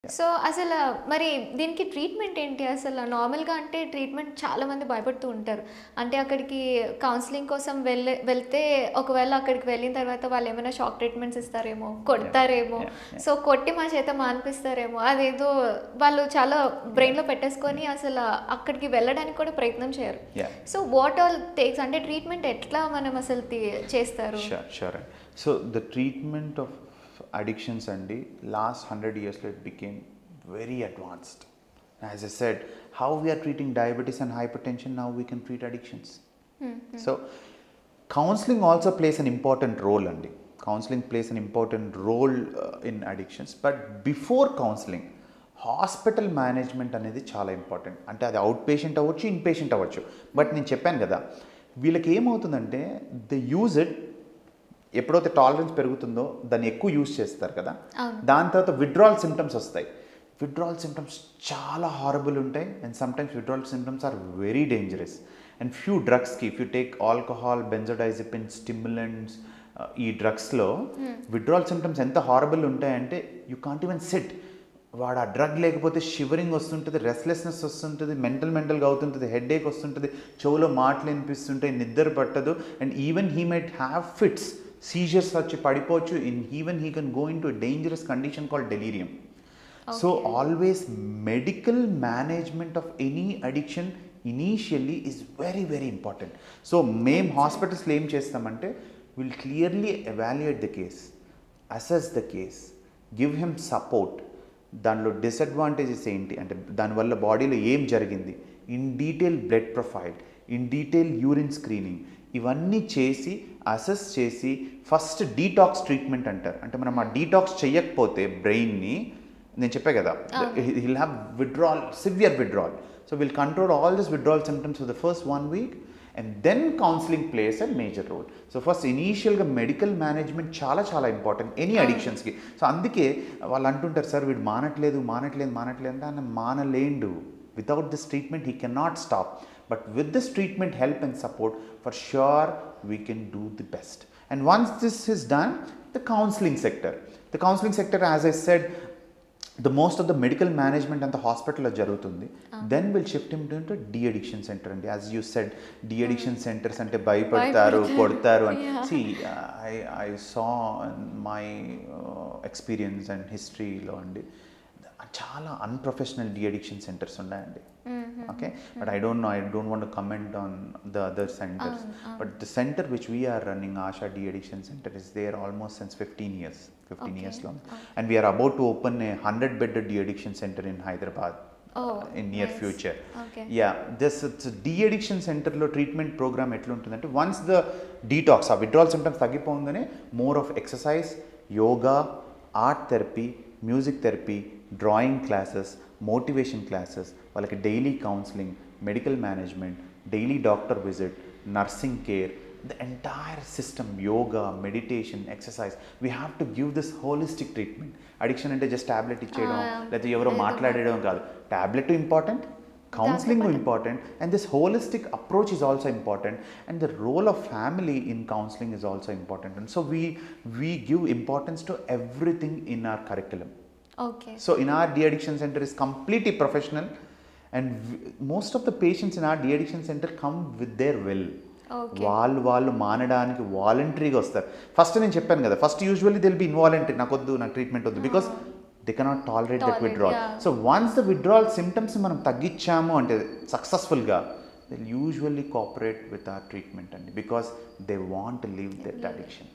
So, అసల మరి దీనికి ట్రీట్మెంట్ ఏంటి అసల? నార్మల్‌గా అంటే ట్రీట్మెంట్ చాలామంది భయపడుతూ ఉంటారు. అంటే అక్కడికి కౌన్సెలింగ్ కోసం వెళ్తే ఒకవేళ అక్కడికి వెళ్ళిన తర్వాత వాళ్ళేమైనా షాక్ ట్రీట్మెంట్స్ ఇస్తారేమో, కొడతారేమో, సో కొట్టి మా చేత మాన్పిస్తారేమో, అదేదో వాళ్ళు చాలా బ్రెయిన్‌లో పెట్టేసుకొని అసల అక్కడికి వెళ్ళడానికి కూడా ప్రయత్నం చేయరు. సో వాట్ ఆల్ టేక్స్ అంటే ట్రీట్మెంట్ ఎట్లా మనం అసలు చేస్తారు? Sure. So the treatment of addictions and last 100 years it became very advanced. As I said, how we are treating diabetes and hypertension, now we can treat addictions. So counseling also plays an important role, Andy. Counseling plays an important role in addictions, but before counseling hospital management అనేది చాలా important. అంటే అది out patient అవ్వచ్చు, in patient అవ్వచ్చు. But నేను చెప్పాను కదా, వీళ్ళకి ఏమవుతుందంటే దే యూజ్ ఇట్, ఎప్పుడైతే టాలరెన్స్ పెరుగుతుందో దాన్ని ఎక్కువ యూజ్ చేస్తారు కదా, దాని తర్వాత విత్డ్రాల్ సిమ్టమ్స్ వస్తాయి. విత్డ్రాల్ సిమ్టమ్స్ చాలా హారబుల్ ఉంటాయి and sometimes withdrawal symptoms are very dangerous. And few డ్రగ్స్కి if you take alcohol, benzodiazepine, stimulants, ఈ డ్రగ్స్లో విత్డ్రాల్ సిమ్టమ్స్ ఎంత హారబుల్ ఉంటాయంటే యూ కాంట్ ఈవెన్ సిట్. వాడు ఆ డ్రగ్ లేకపోతే షివరింగ్ వస్తుంటుంది, రెస్ట్లెస్నెస్ వస్తుంటుంది, మెంటల్గా అవుతుంటుంది, హెడేక్ వస్తుంటుంది, చెవులో మాటలు వినిపిస్తుంటాయి, నిద్ర పట్టదు, and even he might have fits, seizures వచ్చి పడిపోవచ్చు, even he can go in to dangerous condition called delirium. So always medical management of any addiction initially is very very important. So మేము హాస్పిటల్స్లో ఏం చేస్తామంటే will clearly evaluate the case, assess the case, give him support, దానిలో disadvantages ఏంటి, అంటే దానివల్ల బాడీలో ఏం జరిగింది, in detail blood profile, in detail urine screening, ఇవన్నీ చేసి అసెస్ చేసి ఫస్ట్ డీటాక్స్ ట్రీట్మెంట్ అంటారు. అంటే మనం ఆ డీటాక్స్ చేయకపోతే బ్రెయిన్ని, నేను చెప్పా కదా, hill have withdrawal, severe withdrawal. So will control all this withdrawal symptoms for the first 1 week and then counseling plays a major role. So first ఇనీషియల్గా మెడికల్ మేనేజ్మెంట్ చాలా చాలా ఇంపార్టెంట్ ఎనీ అడిక్షన్స్కి. సో అందుకే వాళ్ళు అంటుంటారు, సార్ వీడు మానట్లేదు అంటే ఆయన మానలేండు. Without this treatment he can not stop, but with this treatment help and support for sure we can do the best. And once this is done, the counselling sector as I said, the most of the medical management and the hospital jarugutundi, then we'll shift him to de-addiction center. And as you said, de-addiction centers ante bhayapadtaru, kodtaru, and see, I saw my experience and history lo andi చాలా unprofessional de-addiction centers ఉన్నాయండి. Okay, but I don't want to comment on the other centers, but the center which we are running, Asha de-addiction center, is there almost since 15 years long, and we are about to open a 100-bedded de-addiction center in Hyderabad in near future. This de-addiction center lo treatment program etlu untundante, once the detox, withdrawal symptoms tagipongane, more of exercise, yoga, art therapy, music therapy, drawing classes, motivation classes, వాళ్ళకి daily counselling, medical management, daily doctor visit, nursing care, the entire system, yoga, meditation, exercise, we have to give this holistic treatment. Addiction అంటే just tablet ఇచ్చేయడం లేకపోతే ఎవరో మాట్లాడేయడం కాదు. Tablet important, counseling is important, and this holistic approach is also important, and the role of family in counseling is also important. And so we give importance to everything in our curriculum. Okay. So in our de-addiction center is completely professional, and most of the patients in our de-addiction center come with their will. వాళ్ళు మానడానికి వాలంటరీగా వస్తారు. First నేను చెప్పాను కదా, first usually they'll be involuntary, నాకు treatment వద్దు, because they cannot tolerate that withdrawal. So once the withdrawal symptoms మనం తగ్గించాము అంటే సక్సెస్ఫుల్గా, they'll usually cooperate with our treatment, and because they want to leave that addiction.